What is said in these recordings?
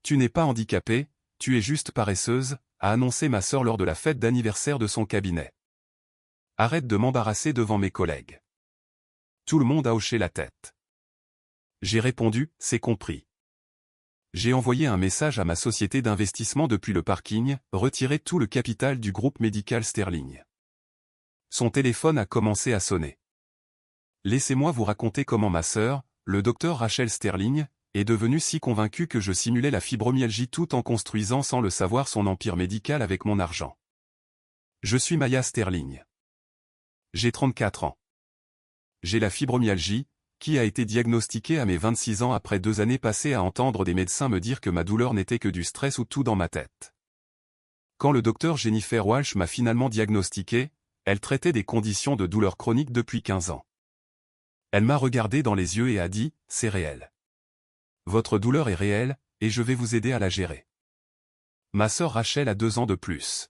Tu n'es pas handicapée, tu es juste paresseuse, a annoncé ma sœur lors de la fête d'anniversaire de son cabinet. Arrête de m'embarrasser devant mes collègues. Tout le monde a hoché la tête. J'ai répondu, c'est compris. J'ai envoyé un message à ma société d'investissement depuis le parking, retirer tout le capital du groupe médical Sterling. Son téléphone a commencé à sonner. Laissez-moi vous raconter comment ma sœur, le docteur Rachel Sterling, est devenue si convaincue que je simulais la fibromyalgie tout en construisant sans le savoir son empire médical avec mon argent. Je suis Maya Sterling. J'ai 34 ans. J'ai la fibromyalgie, qui a été diagnostiquée à mes 26 ans après 2 années passées à entendre des médecins me dire que ma douleur n'était que du stress ou tout dans ma tête. Quand le docteur Jennifer Walsh m'a finalement diagnostiqué, elle traitait des conditions de douleur chronique depuis 15 ans. Elle m'a regardé dans les yeux et a dit, c'est réel. Votre douleur est réelle, et je vais vous aider à la gérer. Ma sœur Rachel a 2 ans de plus.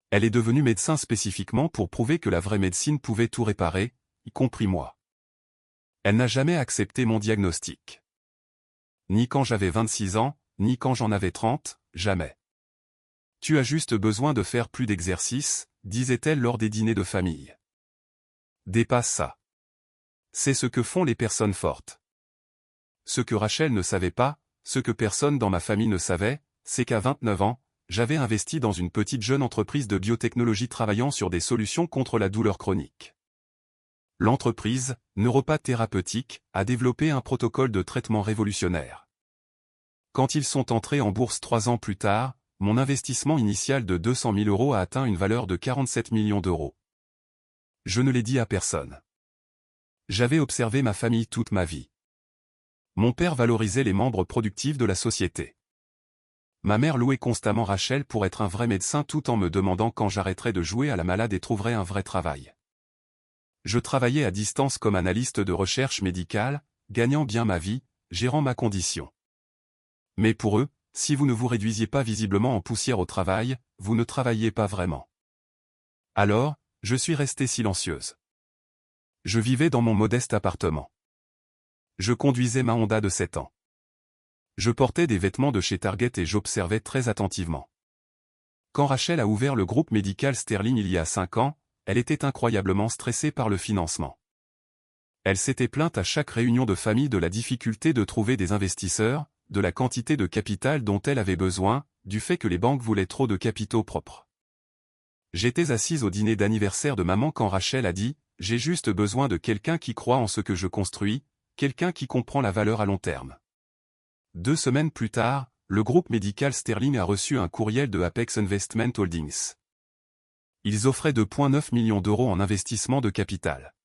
Elle est devenue médecin spécifiquement pour prouver que la vraie médecine pouvait tout réparer, y compris moi. Elle n'a jamais accepté mon diagnostic. Ni quand j'avais 26 ans, ni quand j'en avais 30, jamais. Tu as juste besoin de faire plus d'exercice, disait-elle lors des dîners de famille. Dépasse ça. C'est ce que font les personnes fortes. Ce que Rachel ne savait pas, ce que personne dans ma famille ne savait, c'est qu'à 29 ans, j'avais investi dans une petite jeune entreprise de biotechnologie travaillant sur des solutions contre la douleur chronique. L'entreprise, Neuropath Thérapeutique, a développé un protocole de traitement révolutionnaire. Quand ils sont entrés en bourse 3 ans plus tard, mon investissement initial de 200 000 € a atteint une valeur de 47 millions d'euros. Je ne l'ai dit à personne. J'avais observé ma famille toute ma vie. Mon père valorisait les membres productifs de la société. Ma mère louait constamment Rachel pour être un vrai médecin tout en me demandant quand j'arrêterais de jouer à la malade et trouverais un vrai travail. Je travaillais à distance comme analyste de recherche médicale, gagnant bien ma vie, gérant ma condition. Mais pour eux, si vous ne vous réduisiez pas visiblement en poussière au travail, vous ne travailliez pas vraiment. Alors, je suis restée silencieuse. Je vivais dans mon modeste appartement. Je conduisais ma Honda de 7 ans. Je portais des vêtements de chez Target et j'observais très attentivement. Quand Rachel a ouvert le groupe médical Sterling il y a 5 ans, elle était incroyablement stressée par le financement. Elle s'était plainte à chaque réunion de famille de la difficulté de trouver des investisseurs, de la quantité de capital dont elle avait besoin, du fait que les banques voulaient trop de capitaux propres. J'étais assise au dîner d'anniversaire de maman quand Rachel a dit « J'ai juste besoin de quelqu'un qui croit en ce que je construis, quelqu'un qui comprend la valeur à long terme. » 2 semaines plus tard, le groupe médical Sterling a reçu un courriel de Apex Investment Holdings. Ils offraient 2,9 millions d'euros en investissement de capital.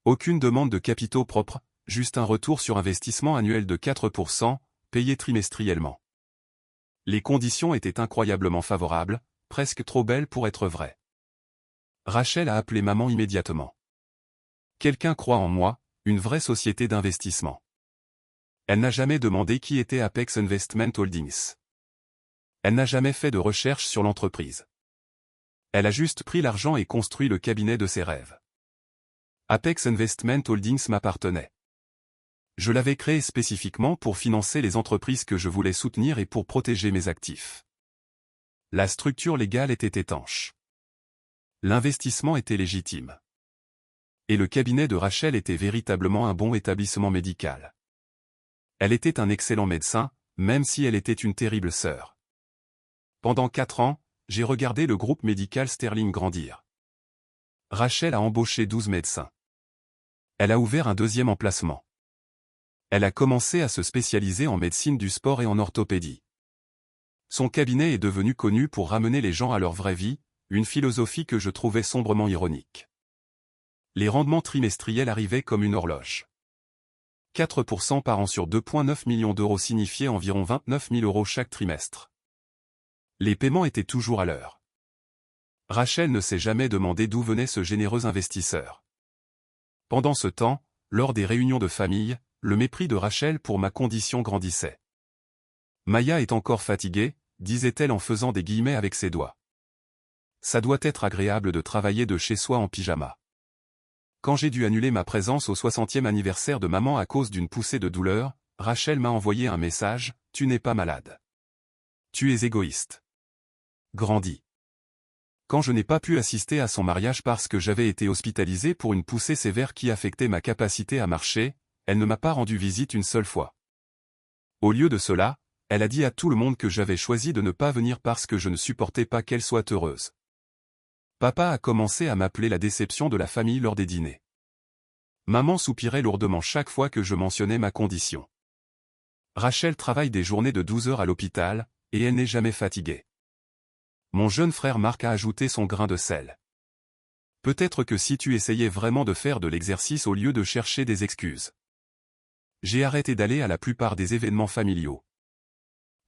Aucune demande de capitaux propres, juste un retour sur investissement annuel de 4%, payé trimestriellement. Les conditions étaient incroyablement favorables, presque trop belles pour être vraies. Rachel a appelé maman immédiatement. Quelqu'un croit en moi, une vraie société d'investissement. Elle n'a jamais demandé qui était Apex Investment Holdings. Elle n'a jamais fait de recherche sur l'entreprise. Elle a juste pris l'argent et construit le cabinet de ses rêves. Apex Investment Holdings m'appartenait. Je l'avais créé spécifiquement pour financer les entreprises que je voulais soutenir et pour protéger mes actifs. La structure légale était étanche. L'investissement était légitime. Et le cabinet de Rachel était véritablement un bon établissement médical. Elle était un excellent médecin, même si elle était une terrible sœur. Pendant 4 ans, j'ai regardé le groupe médical Sterling grandir. Rachel a embauché 12 médecins. Elle a ouvert un 2e emplacement. Elle a commencé à se spécialiser en médecine du sport et en orthopédie. Son cabinet est devenu connu pour ramener les gens à leur vraie vie, une philosophie que je trouvais sombrement ironique. Les rendements trimestriels arrivaient comme une horloge. 4% par an sur 2,9 millions d'euros signifiait environ 29 000 € chaque trimestre. Les paiements étaient toujours à l'heure. Rachel ne s'est jamais demandé d'où venait ce généreux investisseur. Pendant ce temps, lors des réunions de famille, le mépris de Rachel pour ma condition grandissait. Maya est encore fatiguée, disait-elle en faisant des guillemets avec ses doigts. Ça doit être agréable de travailler de chez soi en pyjama. Quand j'ai dû annuler ma présence au 60e anniversaire de maman à cause d'une poussée de douleur, Rachel m'a envoyé un message, tu n'es pas malade. Tu es égoïste. Grandis. Quand je n'ai pas pu assister à son mariage parce que j'avais été hospitalisé pour une poussée sévère qui affectait ma capacité à marcher, elle ne m'a pas rendu visite une seule fois. Au lieu de cela, elle a dit à tout le monde que j'avais choisi de ne pas venir parce que je ne supportais pas qu'elle soit heureuse. Papa a commencé à m'appeler la déception de la famille lors des dîners. Maman soupirait lourdement chaque fois que je mentionnais ma condition. Rachel travaille des journées de 12 heures à l'hôpital, et elle n'est jamais fatiguée. Mon jeune frère Marc a ajouté son grain de sel. Peut-être que si tu essayais vraiment de faire de l'exercice au lieu de chercher des excuses. J'ai arrêté d'aller à la plupart des événements familiaux.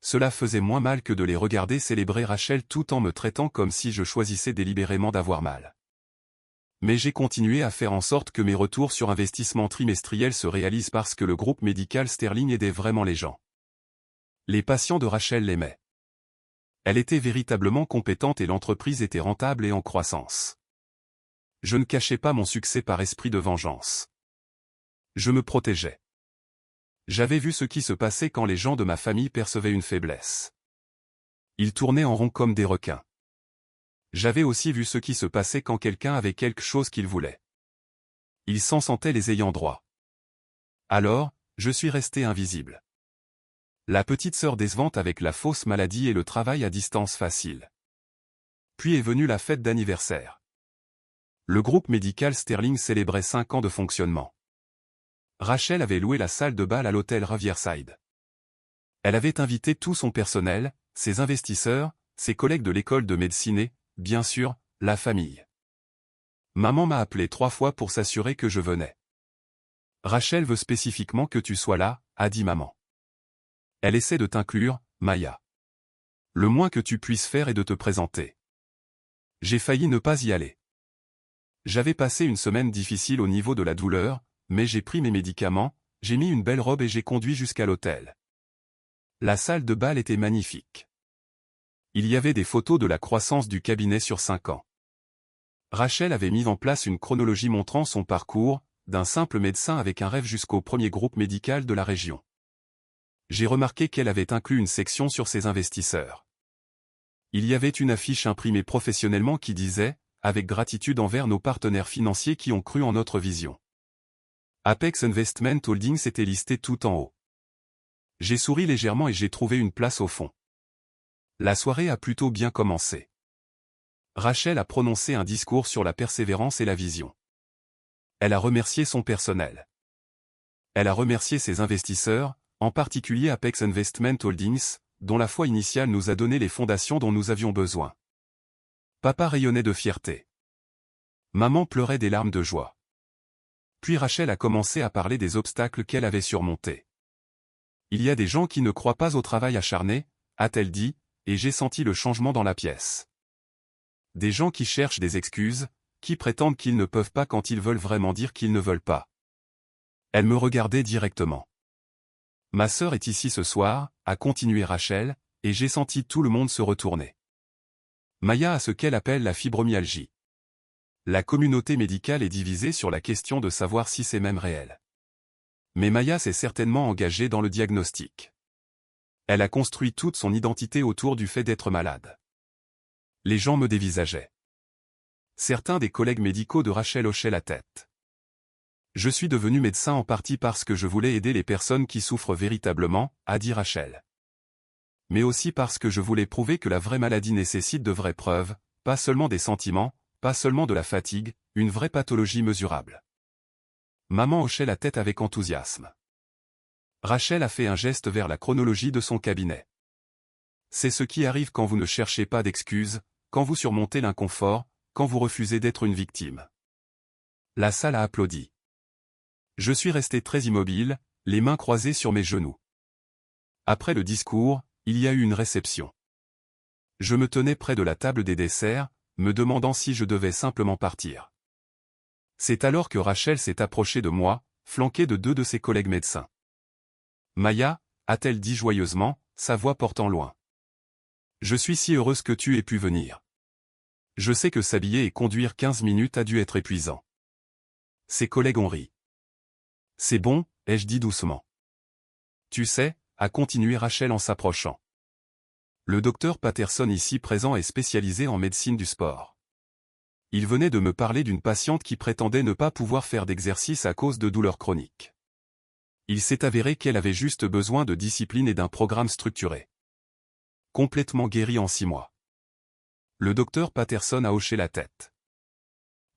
Cela faisait moins mal que de les regarder célébrer Rachel tout en me traitant comme si je choisissais délibérément d'avoir mal. Mais j'ai continué à faire en sorte que mes retours sur investissement trimestriels se réalisent parce que le groupe médical Sterling aidait vraiment les gens. Les patients de Rachel l'aimaient. Elle était véritablement compétente et l'entreprise était rentable et en croissance. Je ne cachais pas mon succès par esprit de vengeance. Je me protégeais. J'avais vu ce qui se passait quand les gens de ma famille percevaient une faiblesse. Ils tournaient en rond comme des requins. J'avais aussi vu ce qui se passait quand quelqu'un avait quelque chose qu'il voulait. Ils s'en sentaient les ayants droit. Alors, je suis resté invisible. La petite sœur décevante avec la fausse maladie et le travail à distance facile. Puis est venue la fête d'anniversaire. Le groupe médical Sterling célébrait 5 ans de fonctionnement. Rachel avait loué la salle de bal à l'hôtel Riverside. Elle avait invité tout son personnel, ses investisseurs, ses collègues de l'école de médecine et, bien sûr, la famille. Maman m'a appelé 3 fois pour s'assurer que je venais. Rachel veut spécifiquement que tu sois là, a dit maman. Elle essaie de t'inclure, Maya. Le moins que tu puisses faire est de te présenter. J'ai failli ne pas y aller. J'avais passé une semaine difficile au niveau de la douleur, mais j'ai pris mes médicaments, j'ai mis une belle robe et j'ai conduit jusqu'à l'hôtel. La salle de bal était magnifique. Il y avait des photos de la croissance du cabinet sur 5 ans. Rachel avait mis en place une chronologie montrant son parcours, d'un simple médecin avec un rêve jusqu'au premier groupe médical de la région. J'ai remarqué qu'elle avait inclus une section sur ses investisseurs. Il y avait une affiche imprimée professionnellement qui disait « Avec gratitude envers nos partenaires financiers qui ont cru en notre vision ». Apex Investment Holdings était listé tout en haut. J'ai souri légèrement et j'ai trouvé une place au fond. La soirée a plutôt bien commencé. Rachel a prononcé un discours sur la persévérance et la vision. Elle a remercié son personnel. Elle a remercié ses investisseurs, en particulier Apex Investment Holdings, dont la foi initiale nous a donné les fondations dont nous avions besoin. Papa rayonnait de fierté. Maman pleurait des larmes de joie. Puis Rachel a commencé à parler des obstacles qu'elle avait surmontés. Il y a des gens qui ne croient pas au travail acharné, a-t-elle dit, et j'ai senti le changement dans la pièce. Des gens qui cherchent des excuses, qui prétendent qu'ils ne peuvent pas quand ils veulent vraiment dire qu'ils ne veulent pas. Elle me regardait directement. Ma sœur est ici ce soir, a continué Rachel, et j'ai senti tout le monde se retourner. Maya a ce qu'elle appelle la fibromyalgie. La communauté médicale est divisée sur la question de savoir si c'est même réel. Mais Maya s'est certainement engagée dans le diagnostic. Elle a construit toute son identité autour du fait d'être malade. Les gens me dévisageaient. Certains des collègues médicaux de Rachel hochaient la tête. Je suis devenu médecin en partie parce que je voulais aider les personnes qui souffrent véritablement, a dit Rachel. Mais aussi parce que je voulais prouver que la vraie maladie nécessite de vraies preuves, pas seulement des sentiments, pas seulement de la fatigue, une vraie pathologie mesurable. Maman hochait la tête avec enthousiasme. Rachel a fait un geste vers la chronologie de son cabinet. C'est ce qui arrive quand vous ne cherchez pas d'excuses, quand vous surmontez l'inconfort, quand vous refusez d'être une victime. La salle a applaudi. Je suis resté très immobile, les mains croisées sur mes genoux. Après le discours, il y a eu une réception. Je me tenais près de la table des desserts, me demandant si je devais simplement partir. C'est alors que Rachel s'est approchée de moi, flanquée de 2 de ses collègues médecins. Maya, a-t-elle dit joyeusement, sa voix portant loin. Je suis si heureuse que tu aies pu venir. Je sais que s'habiller et conduire 15 minutes a dû être épuisant. Ses collègues ont ri. C'est bon, ai-je dit doucement. Tu sais, a continué Rachel en s'approchant. Le docteur Patterson ici présent est spécialisé en médecine du sport. Il venait de me parler d'une patiente qui prétendait ne pas pouvoir faire d'exercice à cause de douleurs chroniques. Il s'est avéré qu'elle avait juste besoin de discipline et d'un programme structuré. Complètement guérie en 6 mois. Le docteur Patterson a hoché la tête.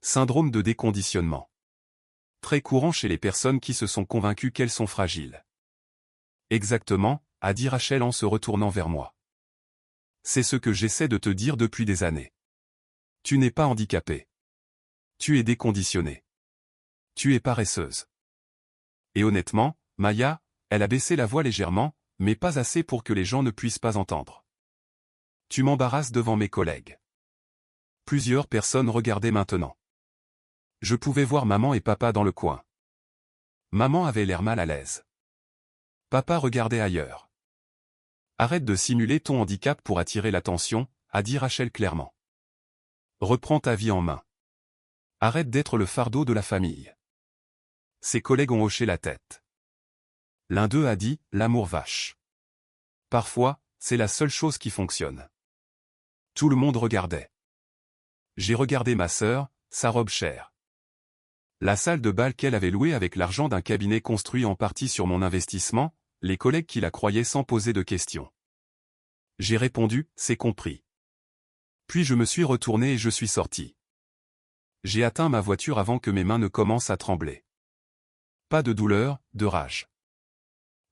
Syndrome de déconditionnement. Très courant chez les personnes qui se sont convaincues qu'elles sont fragiles. Exactement, a dit Rachel en se retournant vers moi. C'est ce que j'essaie de te dire depuis des années. Tu n'es pas handicapée. Tu es déconditionnée. Tu es paresseuse. Et honnêtement, Maya, elle a baissé la voix légèrement, mais pas assez pour que les gens ne puissent pas entendre. Tu m'embarrasses devant mes collègues. Plusieurs personnes regardaient maintenant. Je pouvais voir maman et papa dans le coin. Maman avait l'air mal à l'aise. Papa regardait ailleurs. Arrête de simuler ton handicap pour attirer l'attention, a dit Rachel clairement. Reprends ta vie en main. Arrête d'être le fardeau de la famille. Ses collègues ont hoché la tête. L'un d'eux a dit, l'amour vache. Parfois, c'est la seule chose qui fonctionne. Tout le monde regardait. J'ai regardé ma sœur, sa robe chère. La salle de bal qu'elle avait louée avec l'argent d'un cabinet construit en partie sur mon investissement, les collègues qui la croyaient sans poser de questions. J'ai répondu, c'est compris. Puis je me suis retourné et je suis sorti. J'ai atteint ma voiture avant que mes mains ne commencent à trembler. Pas de douleur, de rage.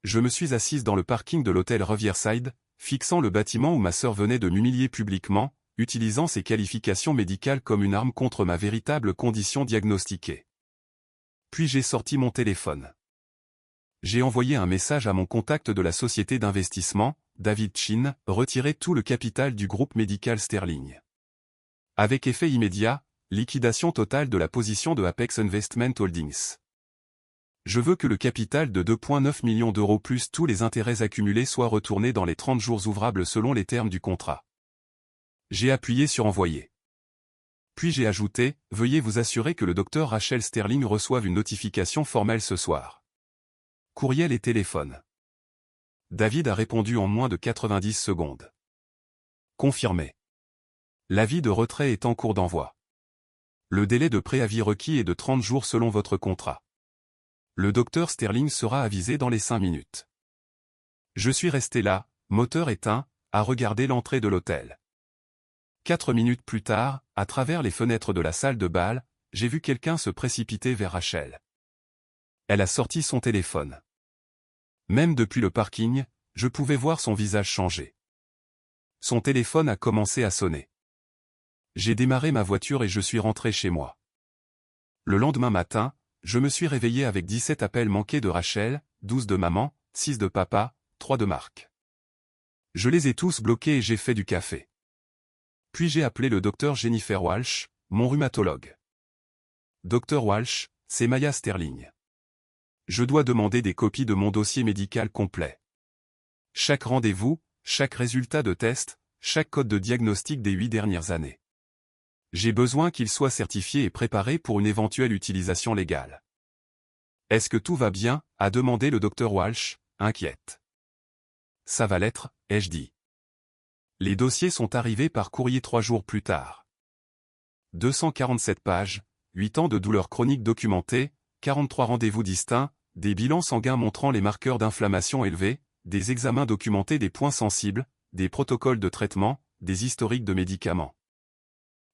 Je me suis assise dans le parking de l'hôtel Riverside, fixant le bâtiment où ma sœur venait de m'humilier publiquement, utilisant ses qualifications médicales comme une arme contre ma véritable condition diagnostiquée. Puis j'ai sorti mon téléphone. J'ai envoyé un message à mon contact de la société d'investissement, David Chin, retirer tout le capital du groupe médical Sterling. Avec effet immédiat, liquidation totale de la position de Apex Investment Holdings. Je veux que le capital de 2,9 millions d'euros plus tous les intérêts accumulés soient retournés dans les 30 jours ouvrables selon les termes du contrat. J'ai appuyé sur envoyer. Puis j'ai ajouté, veuillez vous assurer que le docteur Rachel Sterling reçoive une notification formelle ce soir. Courriel et téléphone. David a répondu en moins de 90 secondes. Confirmé. L'avis de retrait est en cours d'envoi. Le délai de préavis requis est de 30 jours selon votre contrat. Le docteur Sterling sera avisé dans les 5 minutes. Je suis resté là, moteur éteint, à regarder l'entrée de l'hôtel. 4 minutes plus tard, à travers les fenêtres de la salle de bal, j'ai vu quelqu'un se précipiter vers Rachel. Elle a sorti son téléphone. Même depuis le parking, je pouvais voir son visage changer. Son téléphone a commencé à sonner. J'ai démarré ma voiture et je suis rentré chez moi. Le lendemain matin, je me suis réveillé avec 17 appels manqués de Rachel, 12 de maman, 6 de papa, 3 de Marc. Je les ai tous bloqués et j'ai fait du café. Puis j'ai appelé le docteur Jennifer Walsh, mon rhumatologue. Docteur Walsh, c'est Maya Sterling. Je dois demander des copies de mon dossier médical complet. Chaque rendez-vous, chaque résultat de test, chaque code de diagnostic des 8 dernières années. J'ai besoin qu'il soit certifié et préparé pour une éventuelle utilisation légale. Est-ce que tout va bien, a demandé le docteur Walsh, inquiète. Ça va l'être, ai-je dit. Les dossiers sont arrivés par courrier 3 jours plus tard. 247 pages, 8 ans de douleurs chroniques documentées, 43 rendez-vous distincts, des bilans sanguins montrant les marqueurs d'inflammation élevés, des examens documentés des points sensibles, des protocoles de traitement, des historiques de médicaments.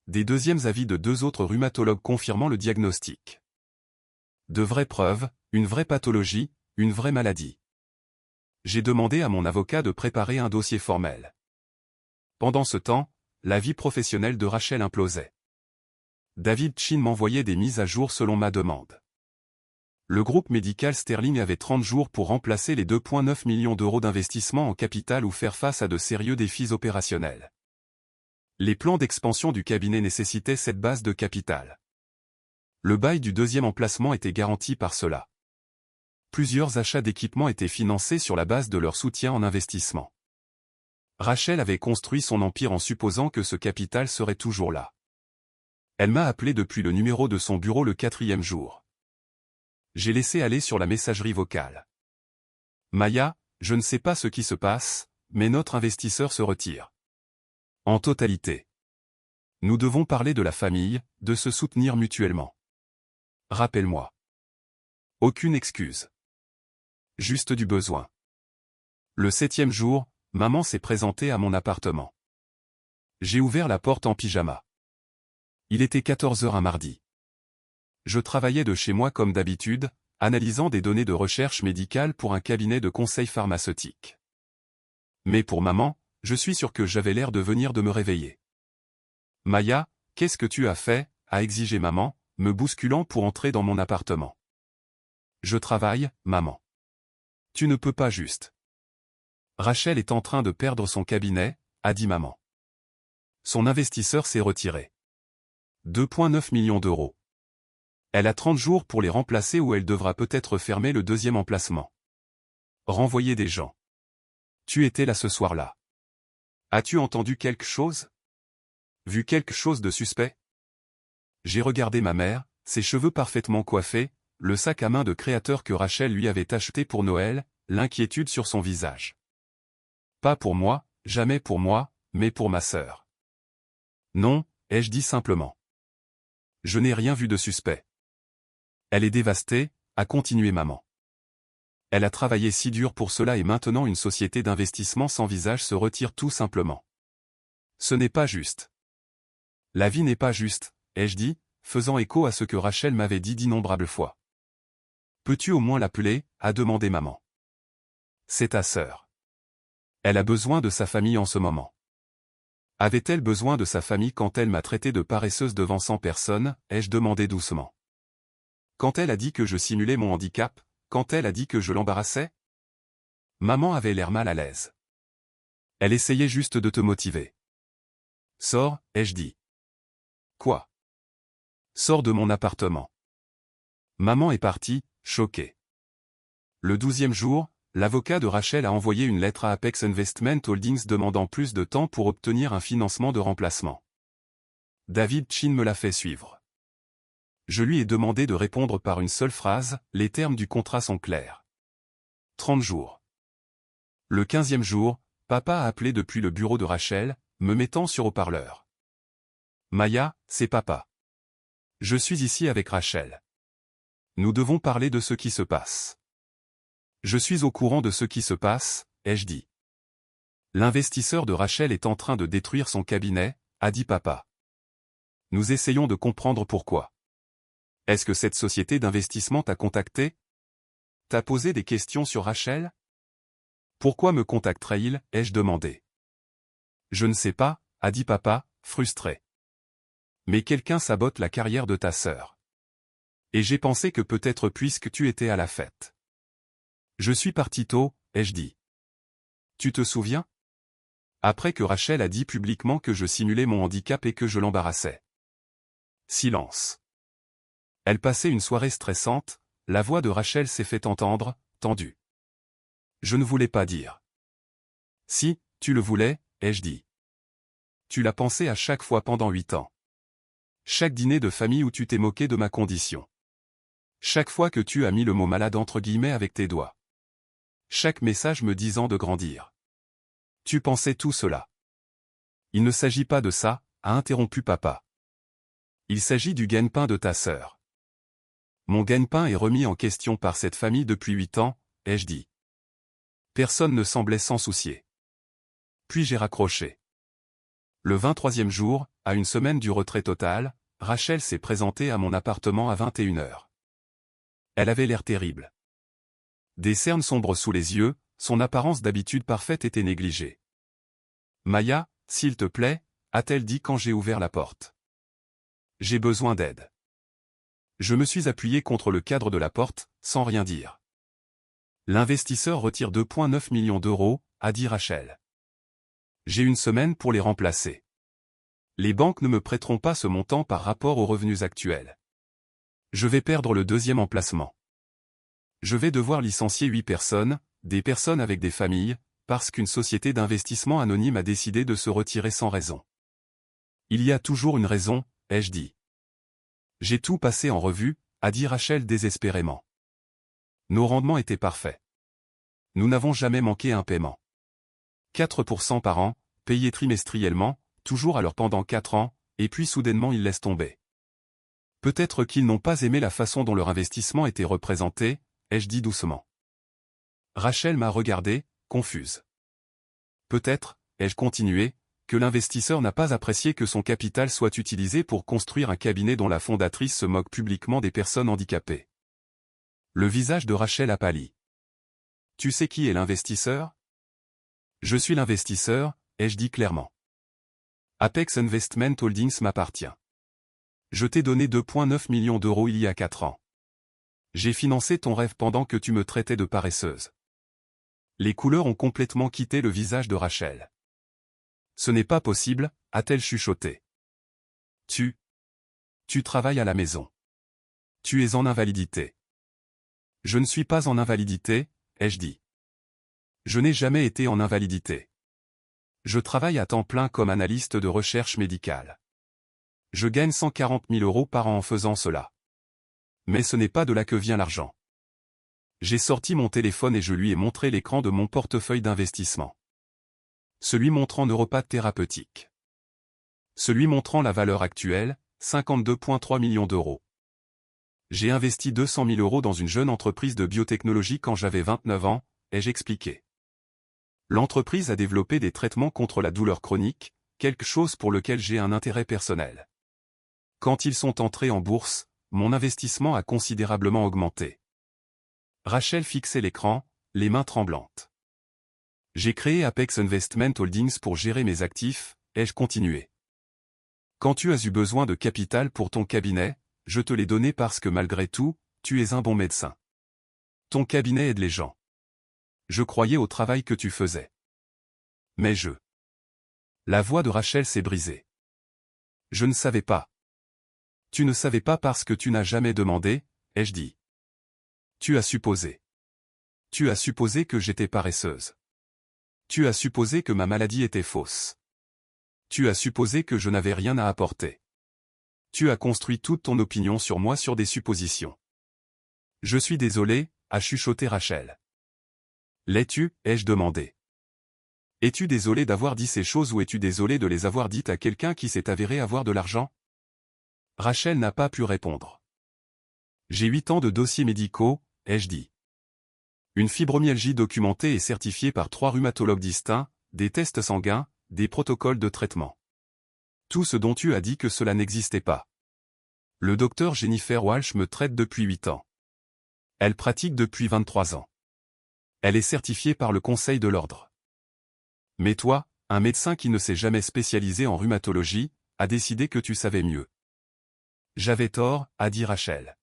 Des deuxièmes avis de 2 autres rhumatologues confirmant le diagnostic. De vraies preuves, une vraie pathologie, une vraie maladie. J'ai demandé à mon avocat de préparer un dossier formel. Pendant ce temps, la vie professionnelle de Rachel implosait. David Chin m'envoyait des mises à jour selon ma demande. Le groupe médical Sterling avait 30 jours pour remplacer les 2,9 millions d'euros d'investissement en capital ou faire face à de sérieux défis opérationnels. Les plans d'expansion du cabinet nécessitaient cette base de capital. Le bail du deuxième emplacement était garanti par cela. Plusieurs achats d'équipements étaient financés sur la base de leur soutien en investissement. Rachel avait construit son empire en supposant que ce capital serait toujours là. Elle m'a appelé depuis le numéro de son bureau le 4e jour. J'ai laissé aller sur la messagerie vocale. Maya, je ne sais pas ce qui se passe, mais notre investisseur se retire. En totalité. Nous devons parler de la famille, de se soutenir mutuellement. Rappelle-moi. Aucune excuse. Juste du besoin. Le 7e jour, maman s'est présentée à mon appartement. J'ai ouvert la porte en pyjama. Il était 14 heures un mardi. Je travaillais de chez moi comme d'habitude, analysant des données de recherche médicale pour un cabinet de conseil pharmaceutique. Mais pour maman, je suis sûr que j'avais l'air de venir de me réveiller. Maya, qu'est-ce que tu as fait, a exigé maman, me bousculant pour entrer dans mon appartement. Je travaille, maman. Tu ne peux pas juste. Rachel est en train de perdre son cabinet, a dit maman. Son investisseur s'est retiré. 2,9 millions d'euros. Elle a 30 jours pour les remplacer ou elle devra peut-être fermer le deuxième emplacement. Renvoyer des gens. Tu étais là ce soir-là. As-tu entendu quelque chose? Vu quelque chose de suspect? J'ai regardé ma mère, ses cheveux parfaitement coiffés, le sac à main de créateur que Rachel lui avait acheté pour Noël, l'inquiétude sur son visage. Pas pour moi, jamais pour moi, mais pour ma sœur. Non, ai-je dit simplement. Je n'ai rien vu de suspect. Elle est dévastée, a continué maman. Elle a travaillé si dur pour cela et maintenant une société d'investissement sans visage se retire tout simplement. Ce n'est pas juste. La vie n'est pas juste, ai-je dit, faisant écho à ce que Rachel m'avait dit d'innombrables fois. Peux-tu au moins l'appeler, a demandé maman. C'est ta sœur. Elle a besoin de sa famille en ce moment. Avait-elle besoin de sa famille quand elle m'a traité de paresseuse devant 100 personnes, ai-je demandé doucement. Quand elle a dit que je simulais mon handicap, quand elle a dit que je l'embarrassais? Maman avait l'air mal à l'aise. Elle essayait juste de te motiver. Sors, ai-je dit. Quoi? Sors de mon appartement. Maman est partie, choquée. Le 12e jour, l'avocat de Rachel a envoyé une lettre à Apex Investment Holdings demandant plus de temps pour obtenir un financement de remplacement. David Chin me l'a fait suivre. Je lui ai demandé de répondre par une seule phrase, les termes du contrat sont clairs. 30 jours. Le 15e jour, papa a appelé depuis le bureau de Rachel, me mettant sur haut-parleur. Maya, c'est papa. Je suis ici avec Rachel. Nous devons parler de ce qui se passe. Je suis au courant de ce qui se passe, ai-je dit. L'investisseur de Rachel est en train de détruire son cabinet, a dit papa. Nous essayons de comprendre pourquoi. Est-ce que cette société d'investissement t'a contacté? T'as posé des questions sur Rachel? Pourquoi me contacterait-il, ai-je demandé. Je ne sais pas, a dit papa, frustré. Mais quelqu'un sabote la carrière de ta sœur. Et j'ai pensé que peut-être puisque tu étais à la fête. Je suis parti tôt, ai-je dit. Tu te souviens? Après que Rachel a dit publiquement que je simulais mon handicap et que je l'embarrassais. Silence. Elle passait une soirée stressante, la voix de Rachel s'est fait entendre, tendue. Je ne voulais pas dire. Si, tu le voulais, ai-je dit. Tu l'as pensé à chaque fois pendant 8 ans. Chaque dîner de famille où tu t'es moqué de ma condition. Chaque fois que tu as mis le mot malade entre guillemets avec tes doigts. Chaque message me disant de grandir. Tu pensais tout cela. Il ne s'agit pas de ça, a interrompu papa. Il s'agit du gagne-pain de ta sœur. Mon gagne-pain est remis en question par cette famille depuis 8 ans, ai-je dit. Personne ne semblait s'en soucier. Puis j'ai raccroché. Le 23e jour, à une semaine du retrait total, Rachel s'est présentée à mon appartement à 21h. Elle avait l'air terrible. Des cernes sombres sous les yeux, son apparence d'habitude parfaite était négligée. Maya, s'il te plaît, a-t-elle dit quand j'ai ouvert la porte. J'ai besoin d'aide. Je me suis appuyé contre le cadre de la porte, sans rien dire. L'investisseur retire 2,9 millions d'euros, a dit Rachel. J'ai une semaine pour les remplacer. Les banques ne me prêteront pas ce montant par rapport aux revenus actuels. Je vais perdre le deuxième emplacement. Je vais devoir licencier 8 personnes, des personnes avec des familles, parce qu'une société d'investissement anonyme a décidé de se retirer sans raison. Il y a toujours une raison, ai-je dit. J'ai tout passé en revue, a dit Rachel désespérément. Nos rendements étaient parfaits. Nous n'avons jamais manqué un paiement. 4% par an, payé trimestriellement, toujours alors pendant 4 ans, et puis soudainement ils laissent tomber. Peut-être qu'ils n'ont pas aimé la façon dont leur investissement était représenté, ai-je dit doucement. Rachel m'a regardé, confuse. Peut-être, ai-je continué, que l'investisseur n'a pas apprécié que son capital soit utilisé pour construire un cabinet dont la fondatrice se moque publiquement des personnes handicapées. Le visage de Rachel a pâli. Tu sais qui est l'investisseur? Je suis l'investisseur, ai-je dit clairement. Apex Investment Holdings m'appartient. Je t'ai donné 2,9 millions d'euros il y a 4 ans. J'ai financé ton rêve pendant que tu me traitais de paresseuse. Les couleurs ont complètement quitté le visage de Rachel. Ce n'est pas possible, a-t-elle chuchoté. Tu travailles à la maison. Tu es en invalidité. Je ne suis pas en invalidité, ai-je dit. Je n'ai jamais été en invalidité. Je travaille à temps plein comme analyste de recherche médicale. Je gagne 140 000 euros par an en faisant cela. Mais ce n'est pas de là que vient l'argent. J'ai sorti mon téléphone et je lui ai montré l'écran de mon portefeuille d'investissement. Celui montrant Neuropath thérapeutique. Celui montrant la valeur actuelle, 52,3 millions d'euros. J'ai investi 200 000 euros dans une jeune entreprise de biotechnologie quand j'avais 29 ans, ai-je expliqué. L'entreprise a développé des traitements contre la douleur chronique, quelque chose pour lequel j'ai un intérêt personnel. Quand ils sont entrés en bourse, mon investissement a considérablement augmenté. Rachel fixait l'écran, les mains tremblantes. J'ai créé Apex Investment Holdings pour gérer mes actifs, ai-je continué. Quand tu as eu besoin de capital pour ton cabinet, je te l'ai donné parce que malgré tout, tu es un bon médecin. Ton cabinet aide les gens. Je croyais au travail que tu faisais. Mais La voix de Rachel s'est brisée. Je ne savais pas. Tu ne savais pas parce que tu n'as jamais demandé, ai-je dit. Tu as supposé. Tu as supposé que j'étais paresseuse. Tu as supposé que ma maladie était fausse. Tu as supposé que je n'avais rien à apporter. Tu as construit toute ton opinion sur moi sur des suppositions. Je suis désolé, a chuchoté Rachel. L'es-tu, ai-je demandé. Es-tu désolé d'avoir dit ces choses ou es-tu désolé de les avoir dites à quelqu'un qui s'est avéré avoir de l'argent? Rachel n'a pas pu répondre. J'ai 8 ans de dossiers médicaux, ai-je dit. Une fibromyalgie documentée et certifiée par 3 rhumatologues distincts, des tests sanguins, des protocoles de traitement. Tout ce dont tu as dit que cela n'existait pas. Le docteur Jennifer Walsh me traite depuis 8 ans. Elle pratique depuis 23 ans. Elle est certifiée par le Conseil de l'Ordre. Mais toi, un médecin qui ne s'est jamais spécialisé en rhumatologie, a décidé que tu savais mieux. J'avais tort, a dit Rachel.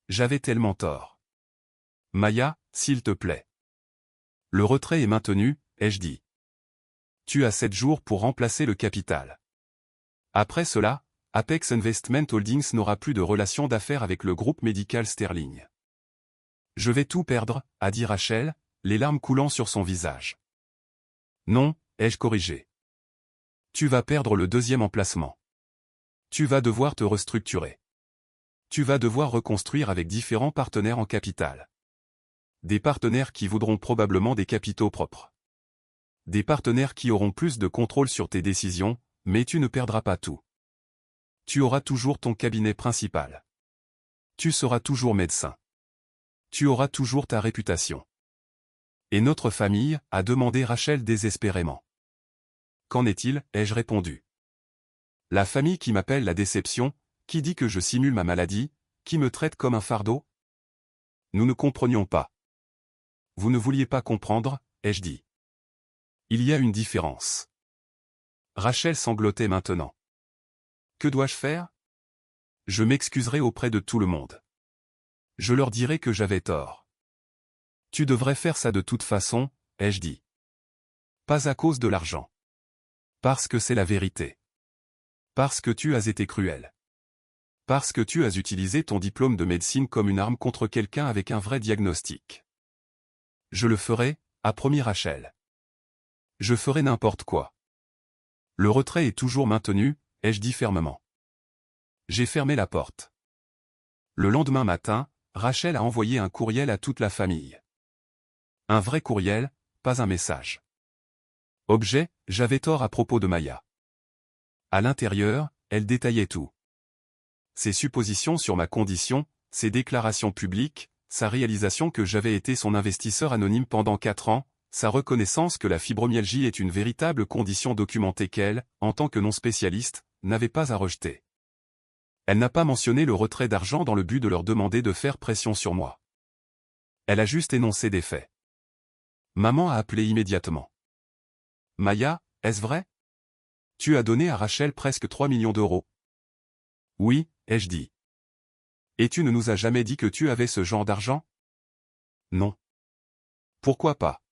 J'avais tellement tort. Maya, s'il te plaît. Le retrait est maintenu, ai-je dit. Tu as 7 jours pour remplacer le capital. Après cela, Apex Investment Holdings n'aura plus de relation d'affaires avec le groupe médical Sterling. Je vais tout perdre, a dit Rachel, les larmes coulant sur son visage. Non, ai-je corrigé. Tu vas perdre le 2e emplacement. Tu vas devoir te restructurer. Tu vas devoir reconstruire avec différents partenaires en capital. Des partenaires qui voudront probablement des capitaux propres. Des partenaires qui auront plus de contrôle sur tes décisions, mais tu ne perdras pas tout. Tu auras toujours ton cabinet principal. Tu seras toujours médecin. Tu auras toujours ta réputation. Et notre famille, a demandé Rachel désespérément. Qu'en est-il, ai-je répondu. La famille qui m'appelle la déception, qui dit que je simule ma maladie, qui me traite comme un fardeau? Nous ne comprenions pas. Vous ne vouliez pas comprendre, ai-je dit. Il y a une différence. Rachel sanglotait maintenant. Que dois-je faire? Je m'excuserai auprès de tout le monde. Je leur dirai que j'avais tort. Tu devrais faire ça de toute façon, ai-je dit. Pas à cause de l'argent. Parce que c'est la vérité. Parce que tu as été cruel. Parce que tu as utilisé ton diplôme de médecine comme une arme contre quelqu'un avec un vrai diagnostic. Je le ferai, a promis Rachel. Je ferai n'importe quoi. Le retrait est toujours maintenu, ai-je dit fermement. J'ai fermé la porte. Le lendemain matin, Rachel a envoyé un courriel à toute la famille. Un vrai courriel, pas un message. Objet, j'avais tort à propos de Maya. À l'intérieur, elle détaillait tout. Ses suppositions sur ma condition, ses déclarations publiques, sa réalisation que j'avais été son investisseur anonyme pendant 4 ans, sa reconnaissance que la fibromyalgie est une véritable condition documentée qu'elle, en tant que non-spécialiste, n'avait pas à rejeter. Elle n'a pas mentionné le retrait d'argent dans le but de leur demander de faire pression sur moi. Elle a juste énoncé des faits. Maman a appelé immédiatement. Maya, est-ce vrai? Tu as donné à Rachel presque 3 millions d'euros. Oui, ai-je dit. Et tu ne nous as jamais dit que tu avais ce genre d'argent? Non. Pourquoi pas?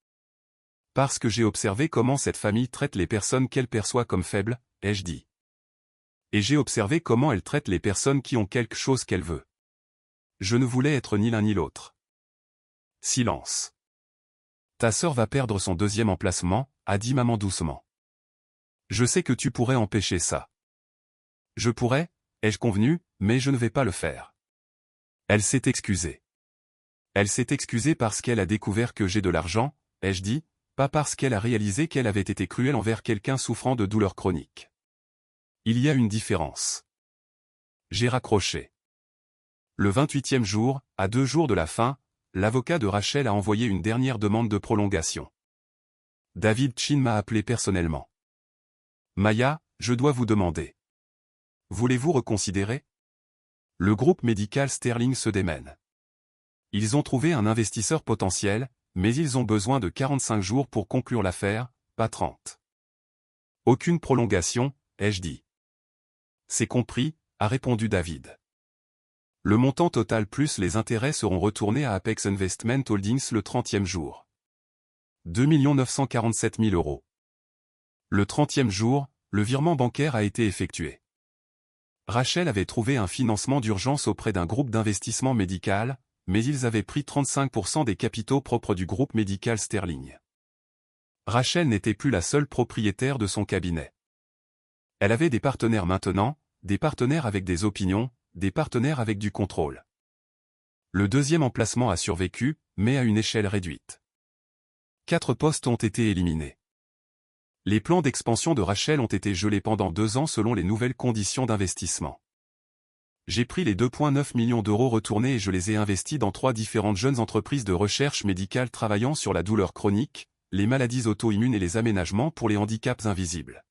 Parce que j'ai observé comment cette famille traite les personnes qu'elle perçoit comme faibles, ai-je dit. Et j'ai observé comment elle traite les personnes qui ont quelque chose qu'elle veut. Je ne voulais être ni l'un ni l'autre. Silence. Ta sœur va perdre son 2e emplacement, a dit maman doucement. Je sais que tu pourrais empêcher ça. Je pourrais, ai-je convenu, mais je ne vais pas le faire. Elle s'est excusée. Elle s'est excusée parce qu'elle a découvert que j'ai de l'argent, ai-je dit, pas parce qu'elle a réalisé qu'elle avait été cruelle envers quelqu'un souffrant de douleurs chroniques. Il y a une différence. J'ai raccroché. Le 28e jour, à 2 jours de la fin, l'avocat de Rachel a envoyé une dernière demande de prolongation. David Chin m'a appelé personnellement. Maya, je dois vous demander. Voulez-vous reconsidérer? Le groupe médical Sterling se démène. Ils ont trouvé un investisseur potentiel, mais ils ont besoin de 45 jours pour conclure l'affaire, pas 30. Aucune prolongation, ai-je dit. C'est compris, a répondu David. Le montant total plus les intérêts seront retournés à Apex Investment Holdings le 30e jour. 2 947 000 euros. Le 30e jour, le virement bancaire a été effectué. Rachel avait trouvé un financement d'urgence auprès d'un groupe d'investissement médical, mais ils avaient pris 35% des capitaux propres du groupe médical Sterling. Rachel n'était plus la seule propriétaire de son cabinet. Elle avait des partenaires maintenant, des partenaires avec des opinions, des partenaires avec du contrôle. Le 2e emplacement a survécu, mais à une échelle réduite. 4 postes ont été éliminés. Les plans d'expansion de Rachel ont été gelés pendant 2 ans selon les nouvelles conditions d'investissement. J'ai pris les 2,9 millions d'euros retournés et je les ai investis dans 3 différentes jeunes entreprises de recherche médicale travaillant sur la douleur chronique, les maladies auto-immunes et les aménagements pour les handicaps invisibles.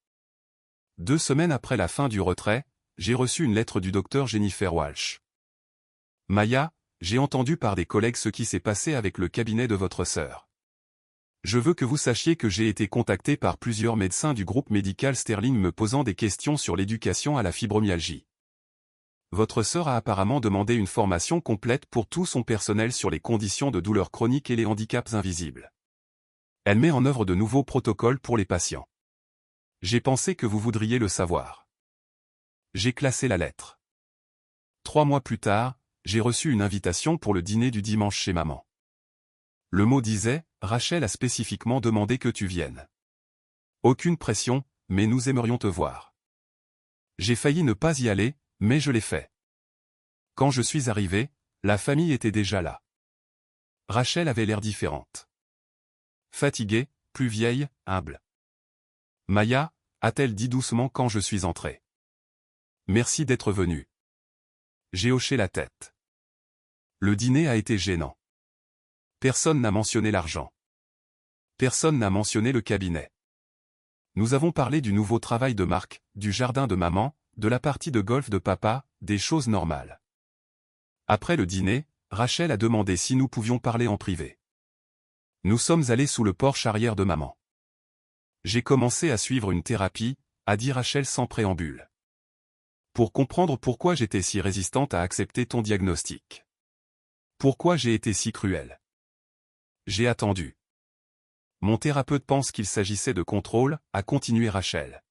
2 semaines après la fin du retrait, j'ai reçu une lettre du docteur Jennifer Walsh. Maya, j'ai entendu par des collègues ce qui s'est passé avec le cabinet de votre sœur. Je veux que vous sachiez que j'ai été contacté par plusieurs médecins du groupe médical Sterling me posant des questions sur l'éducation à la fibromyalgie. Votre sœur a apparemment demandé une formation complète pour tout son personnel sur les conditions de douleur chronique et les handicaps invisibles. Elle met en œuvre de nouveaux protocoles pour les patients. J'ai pensé que vous voudriez le savoir. J'ai classé la lettre. 3 mois plus tard, j'ai reçu une invitation pour le dîner du dimanche chez maman. Le mot disait, Rachel a spécifiquement demandé que tu viennes. Aucune pression, mais nous aimerions te voir. J'ai failli ne pas y aller, mais je l'ai fait. Quand je suis arrivé, la famille était déjà là. Rachel avait l'air différente. Fatiguée, plus vieille, humble. Maya, a-t-elle dit doucement quand je suis entré. Merci d'être venu. J'ai hoché la tête. Le dîner a été gênant. Personne n'a mentionné l'argent. Personne n'a mentionné le cabinet. Nous avons parlé du nouveau travail de Marc, du jardin de maman, de la partie de golf de papa, des choses normales. Après le dîner, Rachel a demandé si nous pouvions parler en privé. Nous sommes allés sous le porche arrière de maman. J'ai commencé à suivre une thérapie, a dit Rachel sans préambule. Pour comprendre pourquoi j'étais si résistante à accepter ton diagnostic. Pourquoi j'ai été si cruelle. J'ai attendu. Mon thérapeute pense qu'il s'agissait de contrôle, a continué Rachel.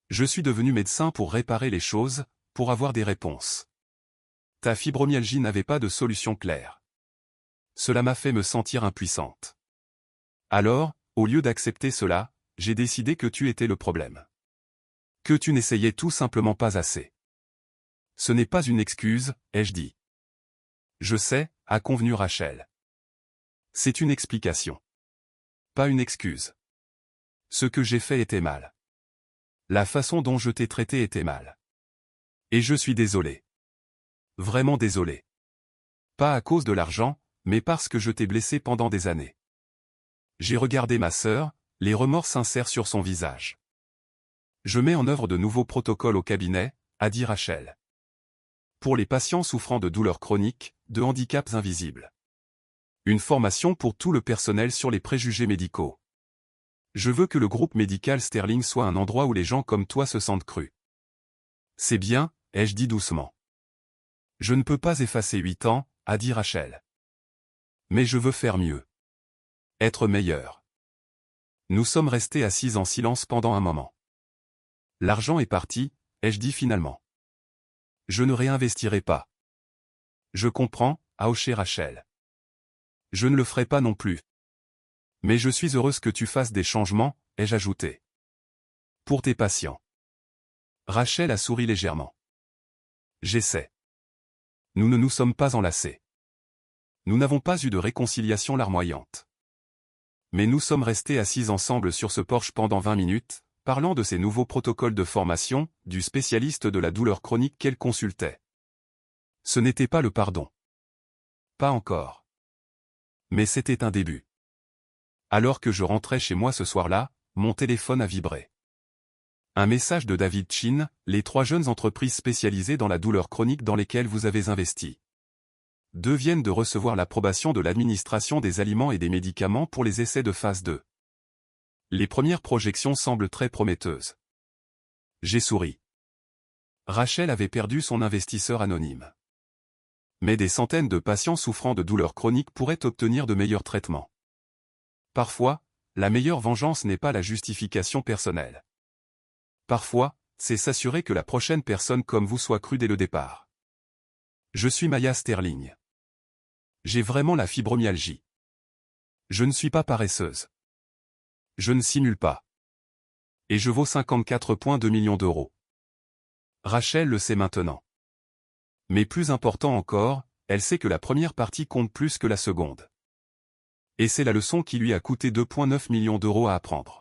Je suis devenu médecin pour réparer les choses, pour avoir des réponses. Ta fibromyalgie n'avait pas de solution claire. Cela m'a fait me sentir impuissante. Alors, au lieu d'accepter cela, j'ai décidé que tu étais le problème. Que tu n'essayais tout simplement pas assez. Ce n'est pas une excuse, ai-je dit. Je sais, a convenu Rachel. C'est une explication. Pas une excuse. Ce que j'ai fait était mal. La façon dont je t'ai traité était mal. Et je suis désolé. Vraiment désolé. Pas à cause de l'argent, mais parce que je t'ai blessé pendant des années. J'ai regardé ma sœur, les remords sincères sur son visage. Je mets en œuvre de nouveaux protocoles au cabinet, a dit Rachel. Pour les patients souffrant de douleurs chroniques, de handicaps invisibles. Une formation pour tout le personnel sur les préjugés médicaux. Je veux que le groupe médical Sterling soit un endroit où les gens comme toi se sentent crus. C'est bien, ai-je dit doucement. Je ne peux pas effacer 8 ans, a dit Rachel. Mais je veux faire mieux. Être meilleur. Nous sommes restés assis en silence pendant un moment. L'argent est parti, ai-je dit finalement. Je ne réinvestirai pas. Je comprends, a hoché Rachel. Je ne le ferai pas non plus. Mais je suis heureuse que tu fasses des changements, ai-je ajouté. Pour tes patients. Rachel a souri légèrement. J'essaie. Nous ne nous sommes pas enlacés. Nous n'avons pas eu de réconciliation larmoyante. Mais nous sommes restés assis ensemble sur ce porche pendant 20 minutes, parlant de ces nouveaux protocoles de formation, du spécialiste de la douleur chronique qu'elle consultait. Ce n'était pas le pardon. Pas encore. Mais c'était un début. Alors que je rentrais chez moi ce soir-là, mon téléphone a vibré. Un message de David Chin, les 3 jeunes entreprises spécialisées dans la douleur chronique dans lesquelles vous avez investi. 2 viennent de recevoir l'approbation de l'administration des aliments et des médicaments pour les essais de phase 2. Les premières projections semblent très prometteuses. J'ai souri. Rachel avait perdu son investisseur anonyme. Mais des centaines de patients souffrant de douleurs chroniques pourraient obtenir de meilleurs traitements. Parfois, la meilleure vengeance n'est pas la justification personnelle. Parfois, c'est s'assurer que la prochaine personne comme vous soit crue dès le départ. Je suis Maya Sterling. J'ai vraiment la fibromyalgie. Je ne suis pas paresseuse. Je ne simule pas. Et je vaux 54,2 millions d'euros. Rachel le sait maintenant. Mais plus important encore, elle sait que la première partie compte plus que la seconde. Et c'est la leçon qui lui a coûté 2,9 millions d'euros à apprendre.